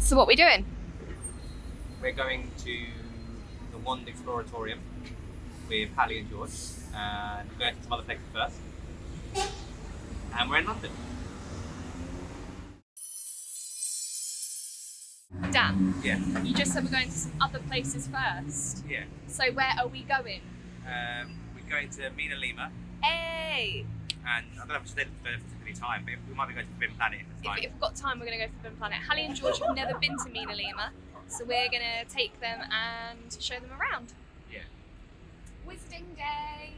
So what are we doing? We're going to the Wand Exploratorium with Halie and George, and we're going to some other places first. And we're in London. Dan, Yeah. you just said we're going to some other places first. Yeah. So where are we going? We're going to Mina Lima, Hey! and I don't know if it's any time, but we might be going to Bin Planet if it's time. If we've got time, we're going to go for Bin Planet. Halie and George have never been to Mina Lima, so we're going to take them and show them around. Yeah. Wizarding Day!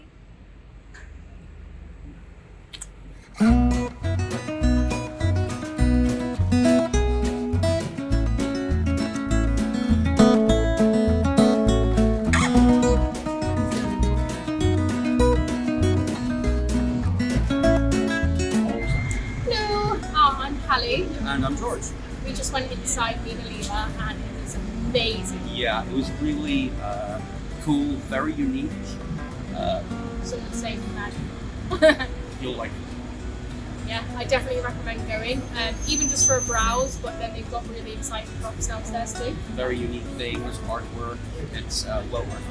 And I'm George. We just went inside Mina Lima and it was amazing. Yeah, it was really cool, very unique. Some would say magic. You'll like it. Yeah, I definitely recommend going, even just for a browse, but then they've got really exciting props downstairs too. Very unique things, artwork. It's well worth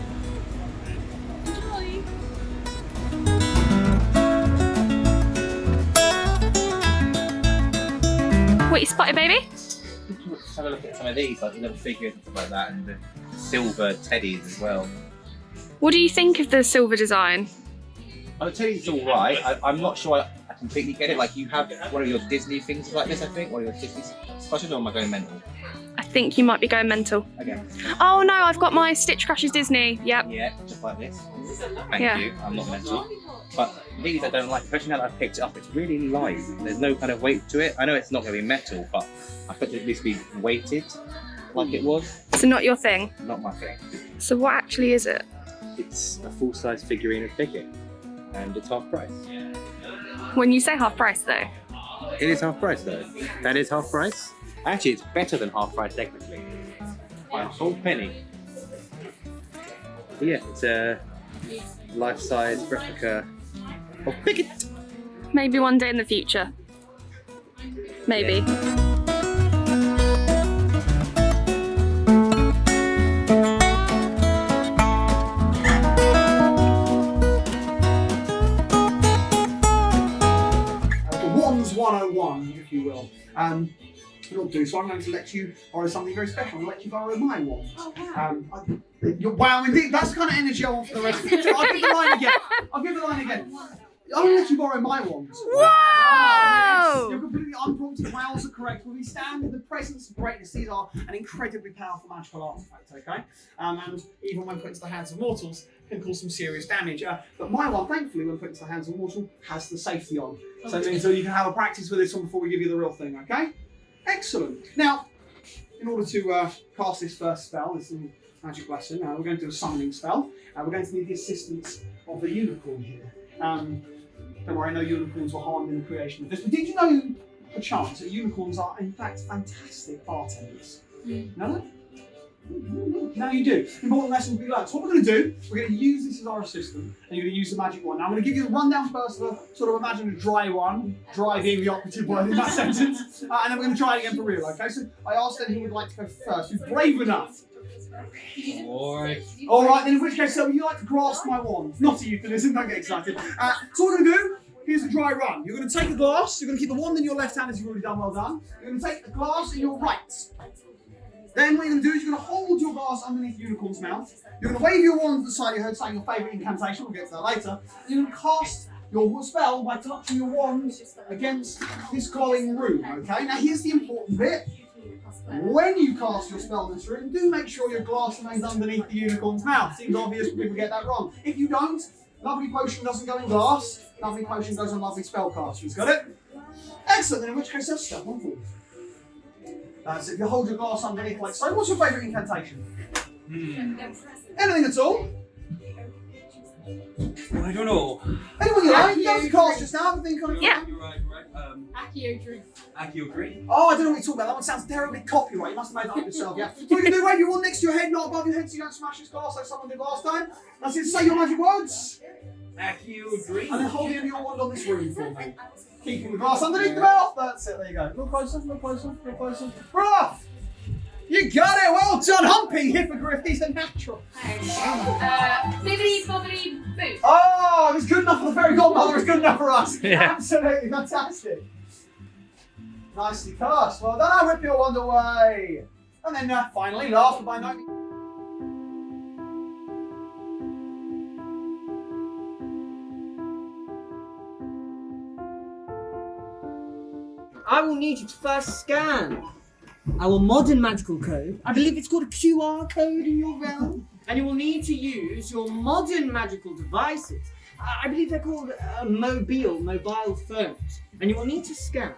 it. Enjoy! What you spotted, baby? Let's have a look at some of these, like the little figures and stuff like that, and the silver teddies as well. What do you think of the silver design? Oh, the teddies all right. I'm not sure I completely get it. Like you have one of your Disney things like this, I think, one of your Disney specials, or am I going mental? I think you might be going mental. Again. Oh no, I've got my Stitch Crashes Disney. Yep. Yeah, just like this. Thank Yeah. you. I'm not mental. But these I don't like, especially now that I've picked it up. It's really light. There's no kind of weight to it. I know it's not going to be metal, but I thought it at least be weighted like it was. So not your thing? Not my thing. So what actually is it? It's a full-size figurine of Pickett, and it's half price. When you say half price though? It is half price though. That is half price. Actually, it's better than half price technically. By a whole penny. But yeah, it's a life-size replica of Pickett. Maybe one day in the future. Maybe. Wands 101, if you will. You'll do so. I'm going to let you borrow something very special. I'm going to let you borrow my wand. Oh, wow. Wow, indeed. That's the kind of energy I want for the rest of the I'll give the line again. I'm going to let you borrow my wand. Whoa! You're completely unprompted. Wows are correct. When we stand in the presence of greatness, these are an incredibly powerful magical artifact, okay? And even when put into the hands of mortals, can cause some serious damage. But my one, thankfully, when put into the hands of a mortal, has the safety on. So it means that you can have a practice with this one before we give you the real thing, okay? Excellent. Now, in order to cast this first spell, this little magic lesson, we're going to do a summoning spell. We're going to need the assistance of the unicorn here. Don't worry, no unicorns were harmed in the creation of this. But did you know, perchance, that unicorns are, in fact, fantastic bartenders? No? Now you do. Important lesson will be learned. So what we're going to do, we're going to use this as our assistant, and you're going to use the magic wand. Now I'm going to give you the rundown first of a sort of imagine a dry one, dry being the operative word in that sentence, and then we're going to try it again for real, okay? So I asked then who would like to go first, who's brave enough. Alright, then in which case, would you like to grasp my wand? Not a euphemism, don't get excited. So what we're going to do, here's a dry run. You're going to take a glass, you're going to keep the wand in your left hand as you've already done, well done. You're going to take a glass in your right. Then what you're going to do is you're going to hold your glass underneath the unicorn's mouth. You're going to wave your wand to the side of your head, saying your favourite incantation, we'll get to that later. And you're going to cast your spell by touching your wand against this glowing room, okay? Now here's the important bit. When you cast your spell in this room, do make sure your glass remains underneath the unicorn's mouth. Seems obvious when people get that wrong. If you don't, lovely potion doesn't go in glass, lovely potion goes on lovely spellcasters. Got it? Excellent, then in which case that's step one for you. So if you hold your glass underneath like so, what's your favourite incantation? Anything at all? I don't know. Anyone you like? You don't have to cast just now, think on it. Yeah. You're right. Accio drink. Accio drink. Oh, I don't know what you're talking about. That one sounds terribly copyright. You must have made that up yourself, yeah? So you can do wave your wand next to your head, not above your head, so you don't smash this glass like someone did last time. That's it. Say your magic words. Accio drink. And then hold the end of your wand on this room for me. Keeping the glass underneath the mouth. That's it. There you go. A little closer, a little closer, a little closer. We're off. You got it! Well done, Humpy! Hippogriff, he's a natural. Bibbidi bobbidi boo. Oh, it's good enough for the fairy godmother, it's good enough for us. Yeah. Absolutely fantastic. Nicely cast. Well done, I'll whip your wand away. And then finally, last but by no means. I will need you to first scan our modern magical code. I believe it's called a QR code in your realm. And you will need to use your modern magical devices. I believe they're called mobile phones. And you will need to scan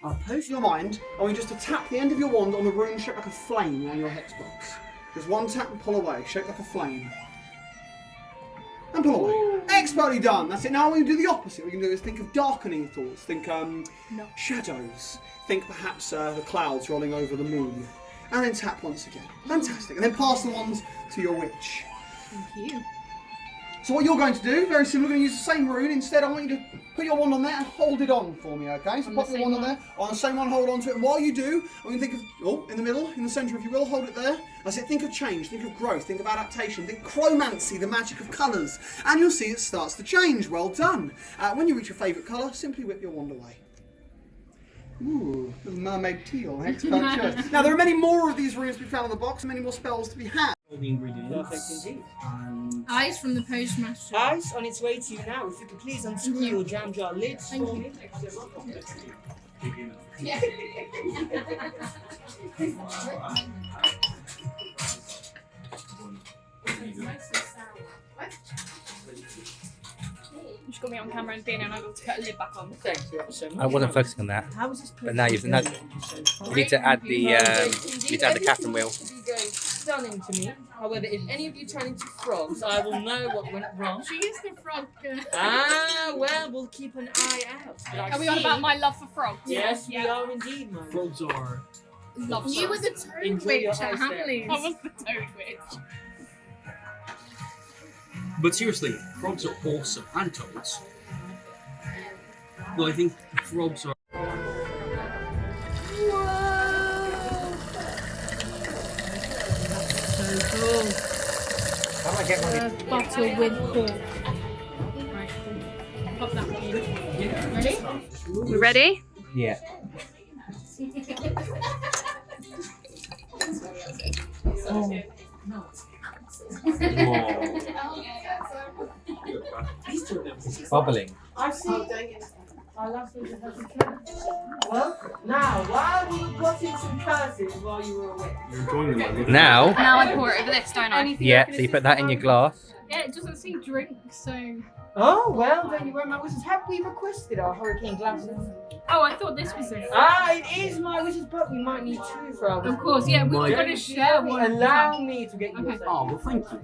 our post. Your mind, I want you just to tap the end of your wand on the rune shaped like a flame on your hex box. Just one tap and pull away, shaped like a flame. And pull away. Expertly done. That's it. Now when you do the opposite, what you can do is think of darkening thoughts. Think shadows. Think perhaps the clouds rolling over the moon. And then tap once again. Fantastic. And then pass the wands to your witch. Thank you. So what you're going to do, very similar, we're going to use the same rune. Instead, I want you to put your wand on there and hold it on for me, okay? So pop your wand on there, on the same one, hold on to it. And while you do, I want you to think of, in the middle, in the centre, if you will, hold it there. I said, think of change, think of growth, think of adaptation, think chromancy, the magic of colours. And you'll see it starts to change. Well done. When you reach your favourite colour, simply whip your wand away. Ooh, little mermaid teal, expert choice. Now, there are many more of these runes to be found on the box, and many more spells to be had. All the ingredients. Perfect indeed. Ice from the postmaster. Ice on its way to you now. If you could please unscrew your jam jar lids for me. Yeah. You just got me on camera and being able to put a lid back on. Thanks so much. I wasn't focusing on that. How is this But now you need to add the Catherine wheel. Going stunning to me. However, if any of you turn into frogs, I will know what went wrong. She is the frog. Well, we'll keep an eye out. Are we on about my love for frogs? Yes, we are indeed, my Frogs are. Love You were frogs. the toad Enjoy your witch at ice there. Halie. I was the toad witch. But seriously, frogs are awesome. And toads. Well, I think frogs are. So cool. How do I get one? Bottle with cork. Right, cool. Pop that one in. Ready? We ready? Yeah. It's bubbling. I see. I love those Well, now, why were you plotting some curses while you were away? You're enjoying them. Now, Now I pour it over this, don't I? yeah, so you put that in your glass. Yeah, it doesn't say drink, so. Oh, well, don't you worry, my wizards. Have we requested our hurricane glasses? Oh, I thought this was it. It is my wizard's, but we might need two for our Of course, yeah, we're My- going to share one. Allow me to get you Okay. Oh, well, thank you.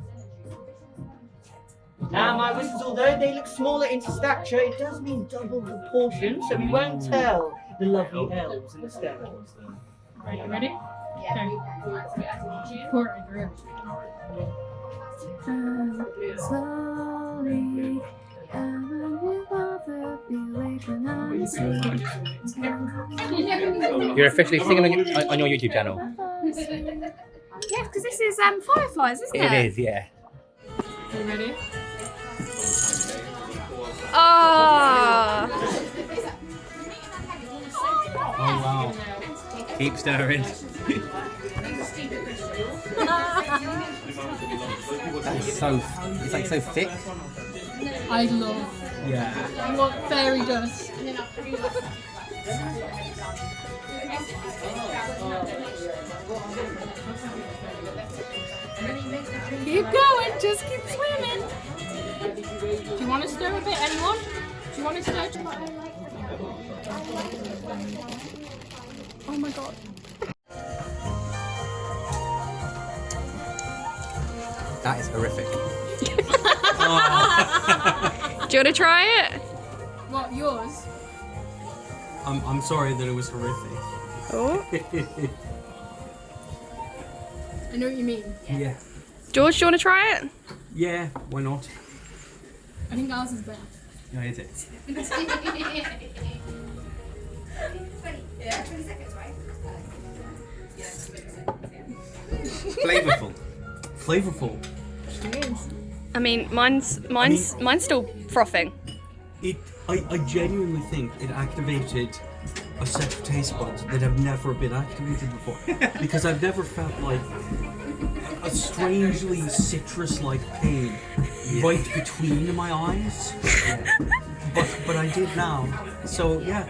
Now, my wizards, although they look smaller in stature, it does mean double proportion, so we won't tell the lovely elves instead. Right, you ready? Yeah. Okay. Pour it over Slowly, You're officially singing on your YouTube channel. Yeah, because this is fireflies, isn't it? It is, yeah. You ready? Oh. Oh wow. Keep stirring. That's so, it's like so thick. I love. Yeah. I want fairy dust. Keep going, just keep swimming. Do you want to stir a bit, anyone? Do you want to stir? Oh my god. That is horrific. Do you want to try it? What, yours? I'm sorry that it was horrific. Oh. I know what you mean. Yeah. George, do you want to try it? Yeah, why not? I think ours is better. Yeah, is it? Yeah, 20 seconds, right? Flavorful. Flavorful. I mean, mine's still frothing. I genuinely think it activated a set of taste buds that have never been activated before. Because I've never felt like a strangely citrus-like pain right between my eyes. But I did now. So yeah,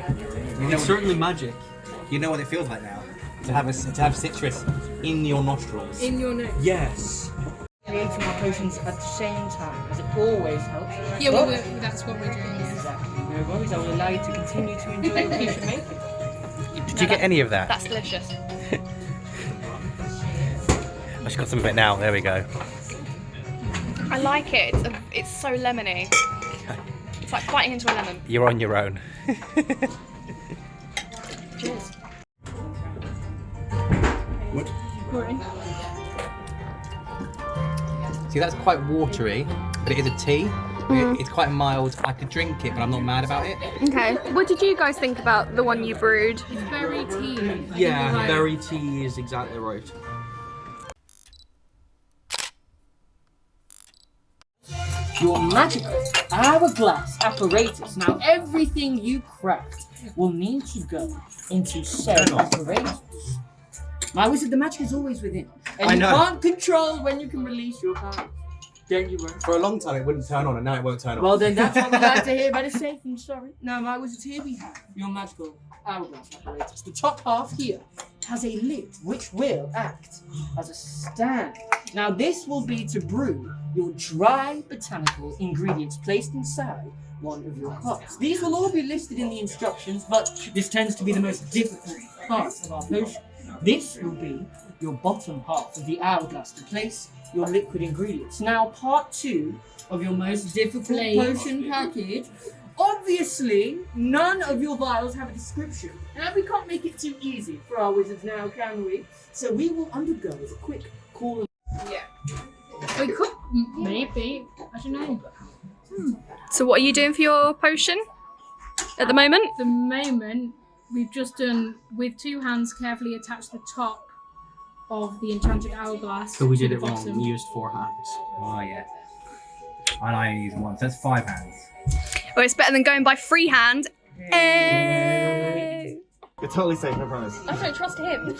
it's certainly magic. You know what it feels like now? To have citrus in your nostrils. In your nose. Yes. Creating our potions at the same time, as it always helps. Yeah, But- that's what we're doing. Exactly. No worries. I will allow you to continue to enjoy your patient making. Did you get any of that? That's delicious. I just got some of it now. There we go. I like it. It's so lemony. It's like biting into a lemon. You're on your own. Cheers. What? See, that's quite watery, but it is a tea. It's quite mild. I could drink it, but I'm not mad about it. Okay. What did you guys think about the one you brewed? It's very tea. Yeah, berry tea is exactly right. Your magical hourglass apparatus. Now, everything you craft will need to go into said apparatus. My wizard, the magic is always within. And I you know. can't control when you can release your power. Don't you worry. For a long time, it wouldn't turn on, and now it won't turn on. Well, then that's what we like to hear. Better safe than sorry. Now, my wizards, here we have your magical hourglass apparatus. The top half here has a lid which will act as a stand. Now, this will be to brew your dry botanical ingredients placed inside one of your cups. These will all be listed in the instructions, but this tends to be the most difficult part of our potion. This will be your bottom half of the hourglass to place your liquid ingredients. Now, part 2 of your most difficult potion package. Obviously, none of your vials have a description. And we can't make it too easy for our wizards now, can we? So we will undergo a quick call. We could, maybe. I don't know. So what are you doing for your potion at the moment? At the moment, we've just done, with 2 hands, carefully attach the top of the enchanted hourglass. So we to did the it wrong. bottom. We used 4 hands. Oh, yeah. And I only use one, so that's 5 hands. Well, it's better than going by freehand. Hey. You're totally safe, I promise. I don't trust him.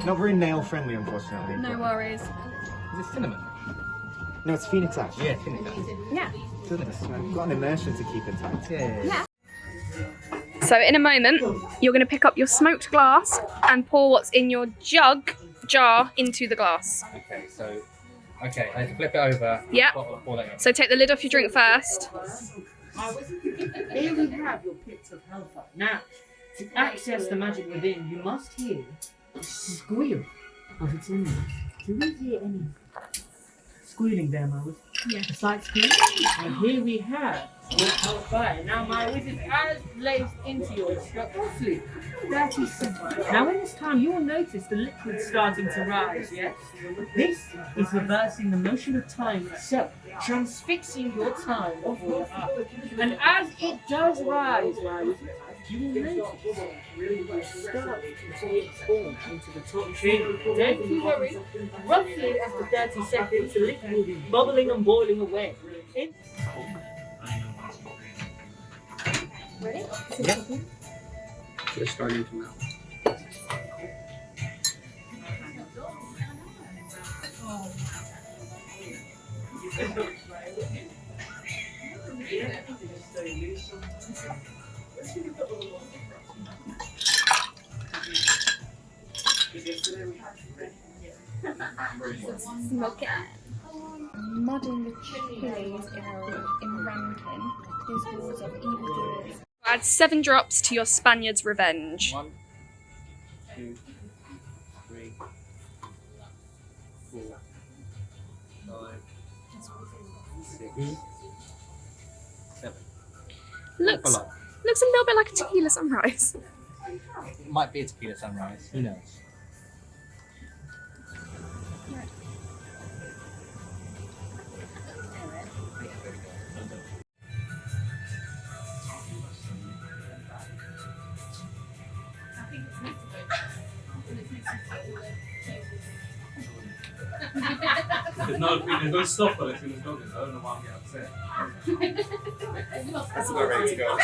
Not very nail friendly, unfortunately. No worries. Is it cinnamon? No, it's phoenix ash. Yeah, cinnamon. Yeah. Goodness, I've got an immersion to keep intact. Yeah. So in a moment, you're going to pick up your smoked glass and pour what's in your jar into the glass. Okay, so... Okay, I have to flip it over. Yeah. Pour that in. So take the lid off your drink first. Here we have your pits of hellfire. Now, to access the magic within, you must hear the squeal of its enemies. Do we hear any squealing there, my wizard? Yeah. A slight squeal. And here we have your hellfire. Now, my wizard has placed into your instruction 30 seconds. Now, in this time, you will notice the liquid starting to rise, yes? This is reversing the motion of time itself, transfixing your time of war up. And as it does rise, my wizard, you will notice it will start to transform into the top chamber. Don't you worry. Roughly after 30 seconds, the liquid will be bubbling and boiling away. Ready? Just starting to melt. Smoke it. Mudding the chilies in ramekin is cause of evildoers. Add 7 drops to your Spaniard's revenge. 1, 2, 3, 4, 5, 6, 7. Looks A lot. looks a little bit like a tequila sunrise. It might be a tequila sunrise. Who knows? There's no stuff on it, it's going to go. I don't know why I'm getting upset. That's about ready to go.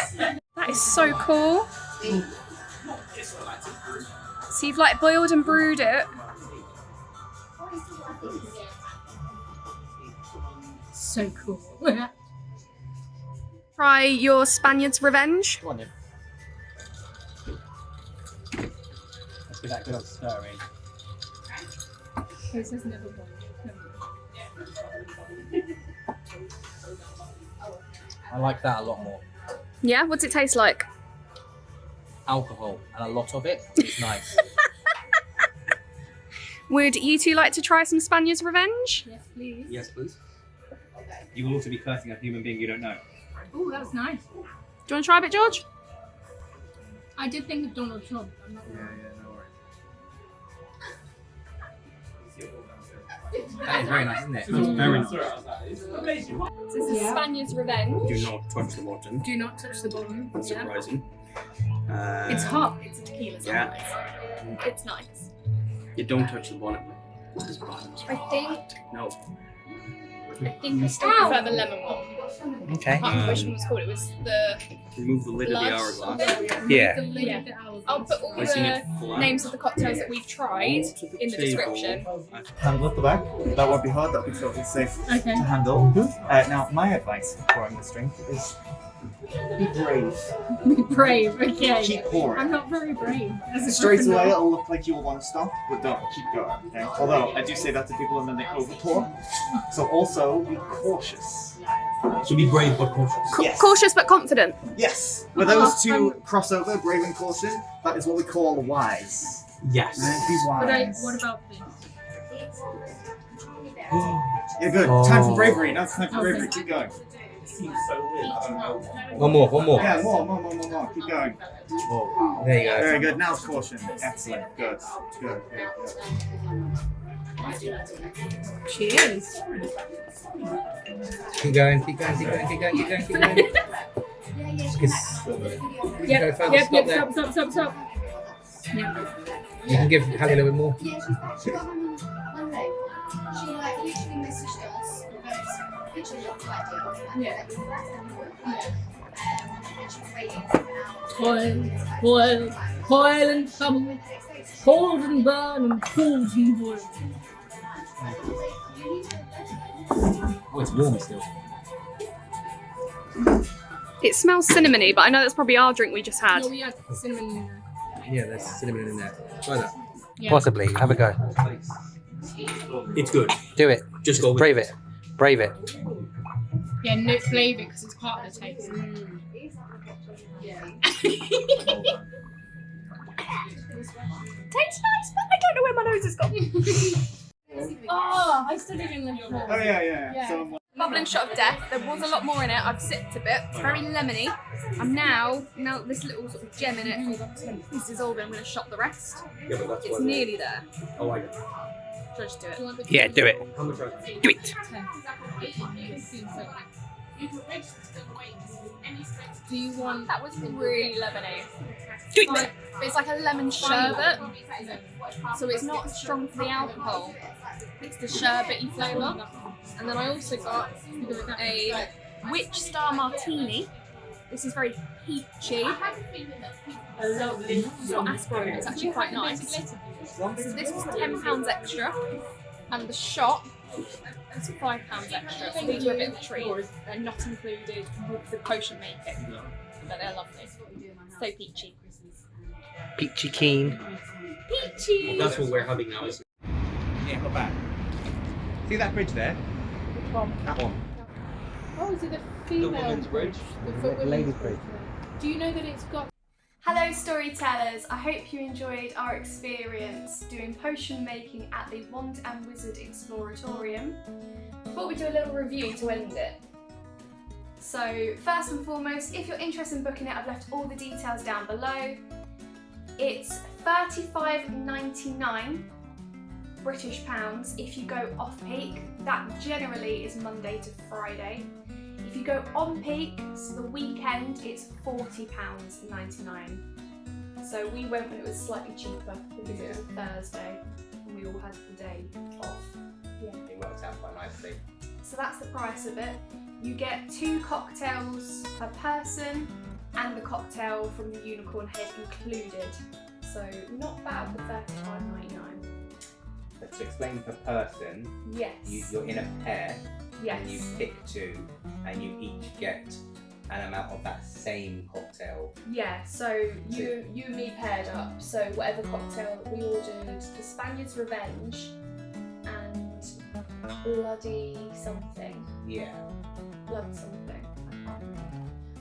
That is so cool. So you've like boiled and brewed it. So cool. Try your Spaniard's Revenge. Go on then. Let's give that a good old stirring. This has never boiled. I like that a lot more. Yeah, what's it taste like? Alcohol and a lot of it. It's nice. Would you two like to try some Spaniard's Revenge? Yes, please. Yes, please. You will also be cursing a human being you don't know. Oh, that was nice. Do you want to try a bit, George? I did think of Donald Trump. I'm not no worries. That is very nice, isn't it? That's very nice. This is Spaniard's Revenge. Do not touch the bottom. Do not touch the bottom. That's Yeah. surprising. It's hot. It's a tequila. So Yeah. nice. It's nice. You don't touch the bottom. I think No. I still prefer the lemon one. Okay. I can't remember which one was called. It was the Remove the lid blood. of the hourglass. Yeah. The lid Yeah. of the hourglass. I'll put all I've seen it the flat. names of the cocktails that we've tried To the in the table. description. Handle at the back. That won't be hard. That'll be totally safe Okay. to handle. Now, my advice for pouring this drink is be brave. Be brave. Okay. Keep pouring. I'm not very brave. As a Straight Gryffindor. away, it'll look like you'll want to stop, but don't. Keep going. Okay. Although I do say that to people and then they overpour. So also be cautious. So be brave but cautious. Yes. Cautious but confident. Yes. Where those two cross over, brave and caution, that is what we call wise. Yes. Be wise. What about this? You're good. Time for bravery. Now it's time for bravery. Keep going. One more. Yeah, more. Keep going. There you go. Very good. Now it's caution. Excellent. Good. Cheers. Keep going. Yep. Go further, stop there. Stop. Yeah. You can give Halie a little bit more. Yeah, she got one day. She like literally messaged us. Literally looked like it. Yeah. And she was waiting for an hour. Toil and trouble. Cold and burn and cold and boil. Oh, it's warm still. It smells cinnamony, but I know that's probably our drink we just had. No, we had cinnamon in there. Yeah, there's cinnamon in there. Try that. Yeah. Possibly. Have a go. It's good. Do it. Just go with brave it. Brave it. Yeah, no flavour because it's part of the taste. Tastes nice, but I don't know where my nose has gone. Oh, I studied in the Oh yeah. Yeah. So, Bubbling shot of death. There was a lot more in it. I've sipped a bit. It's very lemony. I'm now this little sort of gem in it. This is all. I'm going to shot the rest. Yeah, but that's It's why nearly there. I like it. Should I just do it? Yeah, do it. How much are they? Do it. Do you want? That was really lemony. Do it. But it's like a lemon sherbet, so it's not strong for the alcohol. It's the sherbety flavour. And then I also got a Witchstar Martini. This is very peachy. It's not aspirin, it's actually quite nice. So this was £10 extra, and the shot was £5 extra. So these were a bit of a treat. They're not included with the potion making, but they're lovely. So peachy. Peachy keen. Peachy! That's what we're having now. Yeah, go back. See that bridge there? That one. Oh, is it the female women's bridge? The Ladies' bridge. Do you know that it's got? Hello Storytellers, I hope you enjoyed our experience doing potion making at the Wands and Wizard Exploratorium. Thought we'd do a little review to end it. So first and foremost, if you're interested in booking it, I've left all the details down below. It's $35.99 British pounds if you go off peak. That generally is Monday to Friday. If you go on peak, so the weekend, it's £40.99. So we went when it was slightly cheaper because it was a Thursday and we all had the day off. Yeah. It works out quite nicely. So that's the price of it. You get 2 cocktails per person and the cocktail from the Unicorn Head included. So not bad for $35.99. But to explain per person, Yes. you're in a pair, Yes. and you pick 2, and you each get an amount of that same cocktail. Yeah, so you and me paired up. So whatever cocktail we ordered, the Spaniard's Revenge and Bloody something. Yeah. Blood something. I can't remember.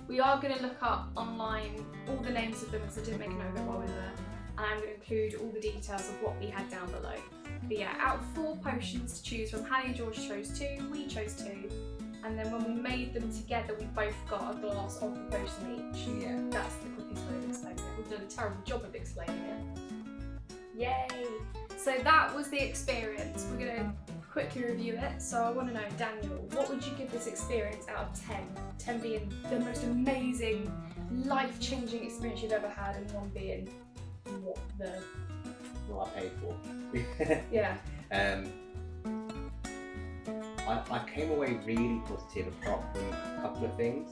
We are going to look up online all the names of them because I didn't make a note of it while we were there. And I'm going to include all the details of what we had down below. But yeah, out of 4 potions to choose from, Halie and George chose 2, we chose 2. And then when we made them together, we both got a glass of the potion each. Yeah. That's the quickest way of explaining it. We've done a terrible job of explaining it. Yay! So that was the experience. We're going to quickly review it. So I want to know, Daniel, what would you give this experience out of 10? 10 being the most amazing, life-changing experience you've ever had, and 1 being what What I paid for. Yeah. I came away really positive apart from a couple of things.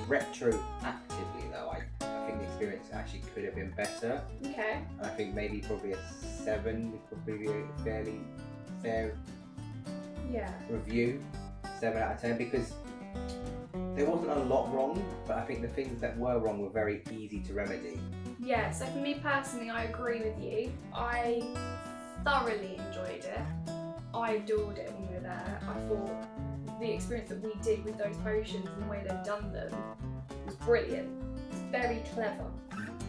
Retroactively though, I think the experience actually could have been better. Okay. And I think maybe probably a 7 would probably be a fairly fair review. 7 out of 10, because there wasn't a lot wrong, but I think the things that were wrong were very easy to remedy. Yeah, so for me personally, I agree with you. I thoroughly enjoyed it. I adored it when we were there. I thought the experience that we did with those potions and the way they've done them was brilliant. It's very clever,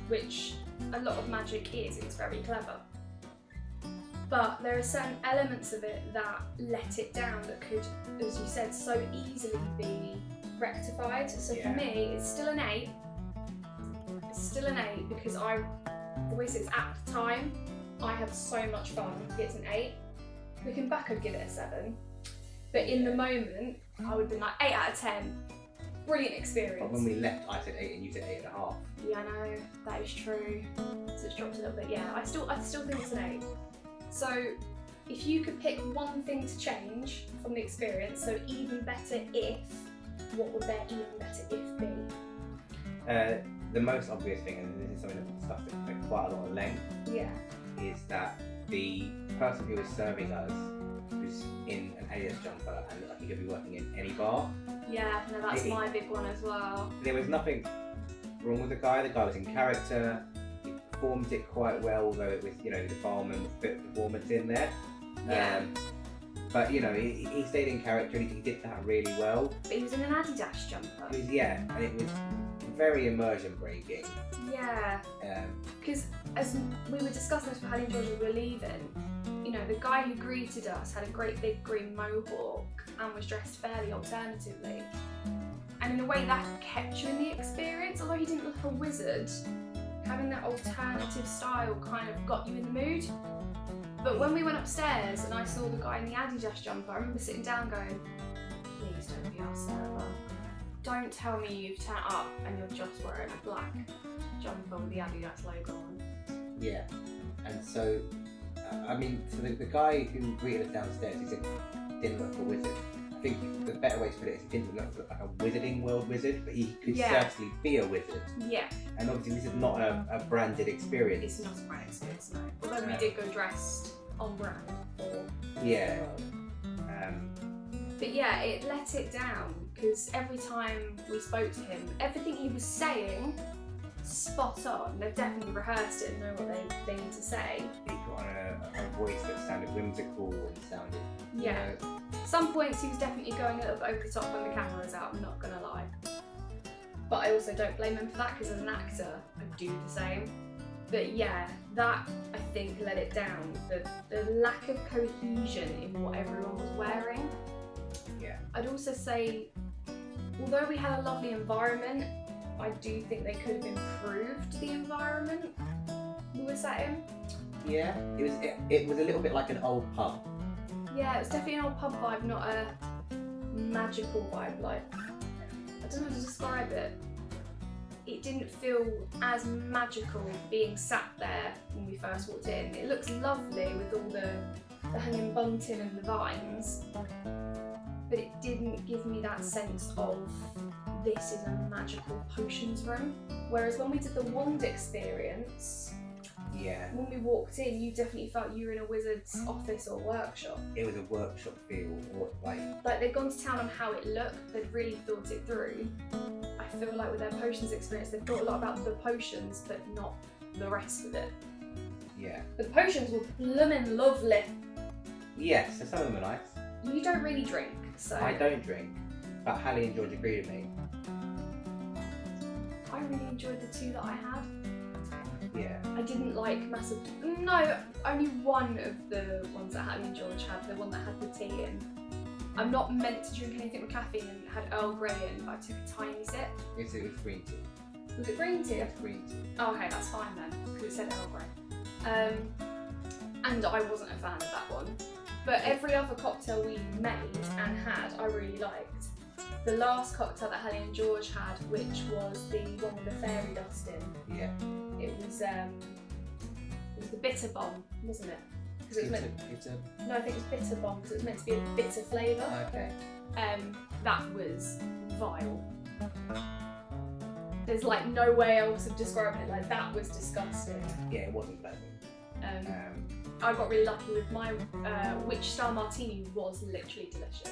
which a lot of magic is. It's very clever. But there are certain elements of it that let it down that could, as you said, so easily be rectified. So for me, it's still an 8. It's still an 8 because the way it's at the time, I had so much fun. It's an 8. Looking back, I'd give it a 7. But in the moment, I would have been like 8 out of 10. Brilliant experience. But when we left, I said 8 and you said 8.5. Yeah, I know, that is true. So it's dropped a little bit. Yeah, I still think it's an 8. So if you could pick one thing to change from the experience, so even better if, what would their even better if be? The most obvious thing, and this is something that we've discussed at quite a lot of length, is that the person who was serving us was in an alias jumper and I think he'll be working in any bar. Yeah, no, that's my big one as well. There was nothing wrong with the guy was in character, he performed it quite well, although it was, the barman's bit of performance in there. Yeah. But he stayed in character and he did that really well. But he was in an Adidas jumper. And it was very immersion breaking. Yeah. Because as we were discussing this with Halie and George as we were leaving, the guy who greeted us had a great big green mohawk and was dressed fairly alternatively. And in a way that kept you in the experience, although he didn't look like a wizard, having that alternative style kind of got you in the mood. But when we went upstairs and I saw the guy in the Adidas jumper, I remember sitting down going, please don't be our server. Don't tell me you've turned up and you're just wearing a black jumper with the Adidas logo on. Yeah, and so, the guy who greeted us downstairs, he said he didn't look like a wizard. I think the better way to put it is he didn't look like a wizarding world wizard, but he could certainly be a wizard. Yeah. And obviously this is not a branded experience. It's not a branded experience, no. Although we did go dressed on brand for yeah. But yeah, it let it down because every time we spoke to him, everything he was saying, spot on. They've definitely rehearsed it and know what they need to say. He got on a voice that sounded whimsical and sounded. Yeah. Some points he was definitely going a little bit over the top when the camera was out, I'm not gonna lie. But I also don't blame him for that because as an actor, I do the same. But yeah, that I think let it down. The lack of cohesion in what everyone was wearing. Yeah. I'd also say, although we had a lovely environment, I do think they could have improved the environment we were sat in. Yeah, it was a little bit like an old pub. Yeah, it was definitely an old pub vibe, not a magical vibe. Like, I don't know how to describe it. It didn't feel as magical being sat there when we first walked in. It looks lovely with all the the hanging bunting and the vines, but it didn't give me that sense of this is a magical potions room. Whereas when we did the wand experience, Yeah. when we walked in, you definitely felt you were in a wizard's office or workshop. It was a workshop feel, or like. Like they'd gone to town on how it looked, they'd really thought it through. I feel like with their potions experience, they've thought a lot about the potions, but not the rest of it. Yeah. The potions were blooming lovely. Yes, so some of them are nice. You don't really drink, so I don't drink, but Halie and George agree with me. I really enjoyed the two that I had. Yeah. I didn't like massive. No, only one of the ones that Halie and George had, the one that had the tea in. I'm not meant to drink anything with caffeine and had Earl Grey in, but I took a tiny sip. It was green tea. Was it green tea? It's green tea. Oh, okay, that's fine then, because it said Earl Grey. And I wasn't a fan of that one. But every other cocktail we made and had, I really liked. The last cocktail that Halie and George had, which was the one with the fairy dust in, Yeah. it was the bitter bomb, wasn't it? Because it was meant. No, I think it was bitter bomb because it was meant to be a bitter flavour. Okay. That was vile. There's like no way else of describing it. Like that was disgusting. Yeah, it wasn't pleasant. I got really lucky with my Witchstar Martini was literally delicious.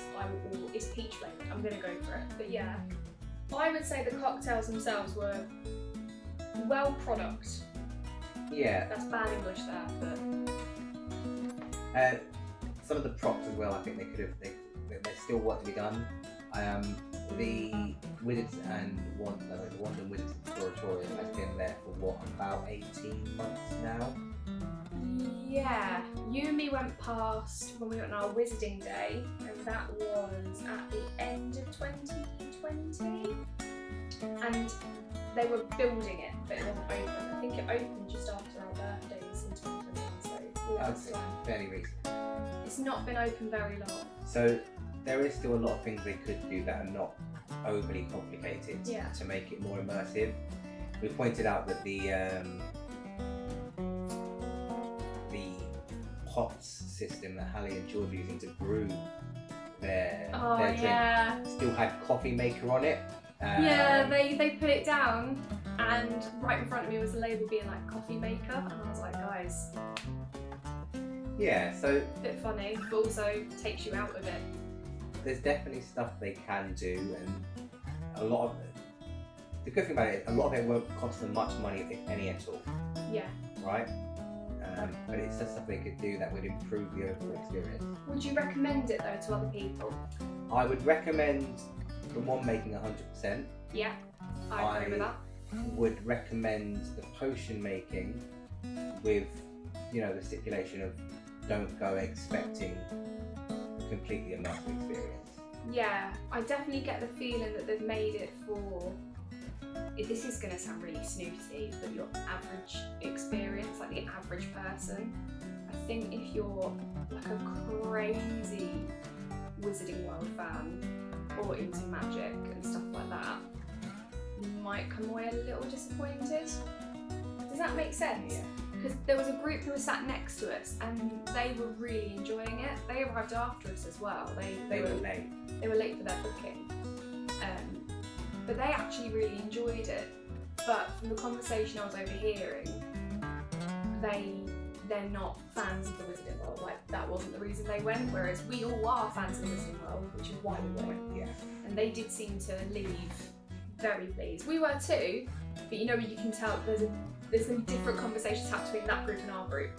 It's peach flavoured. I'm gonna go for it. But yeah, I would say the cocktails themselves were well product. Yeah. That's bad English there, but Some of the props as well. I think there's still work to be done. The Wizards and Wand and Wizard Exploratorium has been there for about 18 months now. yeah, you and me went past when we went on our wizarding day, and that was at the end of 2020. And they were building it, but it wasn't open. I think it opened just after our birthdays in 2021, so we went this time. Fairly recent. It's not been open very long. So there is still a lot of things they could do that are not overly complicated to make it more immersive. We pointed out that the pots system that Halie and George were using to brew their drink still had coffee maker on it. Yeah, they put it down, and right in front of me was the label being like coffee maker, and I was like, guys, yeah, so a bit funny, but also takes you out of it. there's definitely stuff they can do, and a lot of it. The good thing about it is a lot of it won't cost them much money, if any at all. Yeah. Right? But it's just stuff they could do that would improve the overall experience. Would you recommend it though to other people? I would recommend the one making 100%. Yeah, I agree with that. Would recommend the potion making with, the stipulation of don't go expecting a completely immersive experience. Yeah, I definitely get the feeling that they've made it for, this is going to sound really snooty, but your average experience, like the average person. I think if you're like a crazy Wizarding World fan or into magic and stuff like that, you might come away a little disappointed. Does that make sense? Yeah. Because there was a group who was sat next to us and they were really enjoying it. They arrived after us as well. They were late. They were late for their booking. But they actually really enjoyed it. But from the conversation I was overhearing, they're not fans of the Wizarding World. Like, that wasn't the reason they went, whereas we all are fans of the Wizarding World, which is why we went. Yeah. And they did seem to leave very pleased. We were too, but you can tell there's some different conversations happening between that group and our group.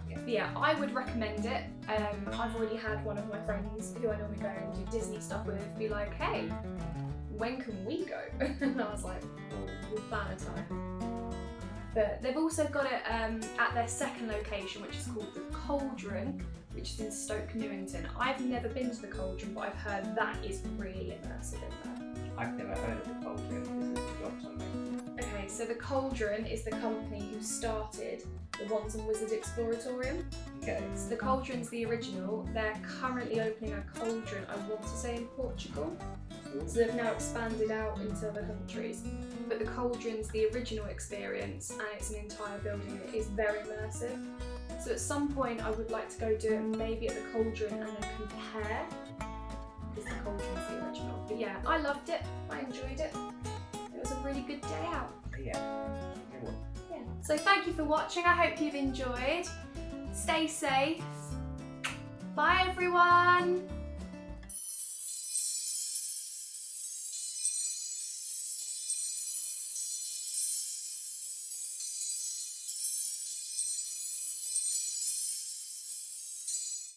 Yeah. But yeah, I would recommend it. I've already had one of my friends who I normally go and do Disney stuff with be like, hey, when can we go? And I was like, we'll plan a time. But they've also got it at their second location, which is called the Cauldron, which is in Stoke Newington. I've never been to the Cauldron, but I've heard that is really immersive in there. I've never heard of the Cauldron. This is the job something. Okay, so the Cauldron is the company who started the Wands and Wizard Exploratorium. Okay. So the Cauldron's the original. They're currently opening a Cauldron, I want to say, in Portugal. So they've now expanded out into other countries. But the Cauldron's the original experience, and it's an entire building. It is very immersive. So at some point I would like to go do it maybe at the Cauldron and then compare, because the Cauldron's the original. But yeah, I loved it, I enjoyed it. It was a really good day out. Yeah. Yeah. So thank you for watching, I hope you've enjoyed. Stay safe. Bye everyone!